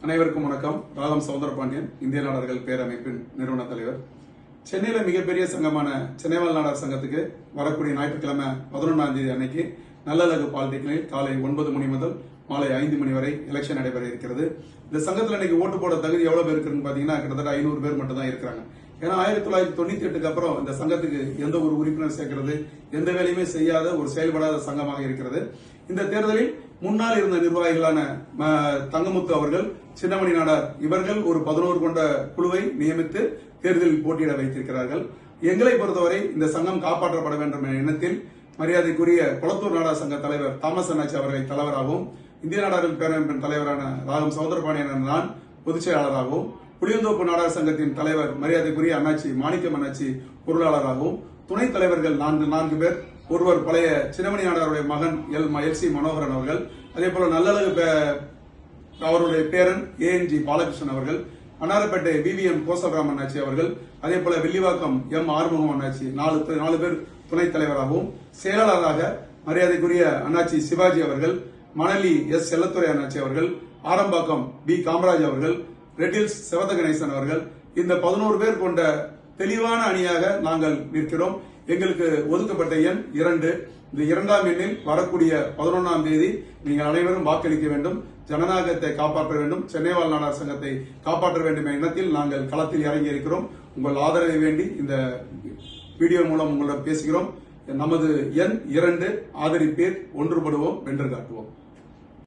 அனைவருக்கும் வணக்கம். ராகம் சௌந்தரபாண்டியன், இந்திய நாடார்கள் பேரமைப்பின் நிறுவன தலைவர். சென்னையில மிகப்பெரிய சங்கமான சென்னைவாழ் நாடார் சங்கத்துக்கு வரக்கூடிய ஞாயிற்றுக்கிழமை 11ஆம் தேதி அன்னைக்கு நல்லழகு பாலிடெக்னிக்கில் காலை 9 மணி முதல் மாலை 5 மணி வரை எலெக்ஷன் நடைபெற இருக்கிறது. இந்த சங்கத்தில் இன்னைக்கு ஓட்டு போட தகுதி எவ்வளவு பேர் இருக்குன்னு பாத்தீங்கன்னா கிட்டத்தட்ட 500 பேர் மட்டும் தான் இருக்கிறாங்க. ஏன்னா 1998க்கு அப்புறம் இந்த சங்கத்துக்கு எந்த ஒரு உறுப்பினர் சேர்க்கிறது, எந்த வேலையுமே செய்யாத ஒரு செயல்படாத சங்கமாக இருக்கிறது. இந்த தேர்தலில் முன்னால் இருந்த நிர்வாகிகளான தங்கமுத்து அவர்கள், சின்னமணி நாடார் இவர்கள் ஒரு 11 கொண்ட குழுவை நியமித்து தேர்தலில் போட்டியிட வைத்திருக்கிறார்கள். எங்களை பொறுத்தவரை இந்த சங்கம் காப்பாற்றப்பட வேண்டும் என்ற எண்ணத்தில் மரியாதைக்குரிய கொளத்தூர் நாடார் சங்க தலைவர் தாமஸ் அண்ணாச்சி அவர்களை தலைவராகவும், இந்திய நாடார்கள் பேரமைப்பின் தலைவரான ராகம் சௌந்தரபாண்டியன் நான் பொதுச் செயலாளராகவும், புளியந்தோப்பு நாடார் சங்கத்தின் தலைவர் மரியாதைக்குரிய அண்ணாச்சி மாணிக்கம் அண்ணாச்சி பொருளாளராகவும், துணைத் தலைவர்கள் 4 பேர். ஒருவர் பழைய சின்னமணி நாடாருடைய மகன் எல்.சி. மனோகரன் அவர்கள், அதே போல நல்லழகு அவருடைய பேரன் ஏஎன்ஜி பாலகிருஷ்ணன் அவர்கள், அன்னாரப்பேட்டை விவிஎம் கோசல்ராம் அண்ணாச்சி அவர்கள், அதே போல வில்லிவாக்கம் ஆறுமுகம் அண்ணாச்சி 4 பேர் துணைத் தலைவராகவும், செயலாளராக மரியாதைக்குரிய அண்ணாச்சி சிவாஜி அவர்கள், மணலி எஸ். செல்லத்துறை அண்ணாச்சி அவர்கள், ஆரம்பாக்கம் பி. காமராஜ் அவர்கள், ரெட்டில்ஸ் சிவத கணேசன் அவர்கள், இந்த 11 பேர் கொண்ட தெளிவான அணியாக நாங்கள் நிற்கிறோம். எங்களுக்கு ஒதுக்கப்பட்ட எண் 2. இந்த 2ஆம் எண்ணில் வரக்கூடிய 11ஆம் தேதி நீங்கள் அனைவரும் வாக்களிக்க வேண்டும். ஜனநாயகத்தை காப்பாற்ற வேண்டும், சென்னைவாழ் நாடார் சங்கத்தை காப்பாற்ற வேண்டும் என்ற எண்ணத்தில் நாங்கள் களத்தில் இறங்கி இருக்கிறோம். உங்கள் ஆதரவை வேண்டி இந்த வீடியோ மூலம் உங்களிடம் பேசுகிறோம். நமது எண் 2. ஆதரிப்பீர், ஒன்றுபடுவோம், வென்று காட்டுவோம்.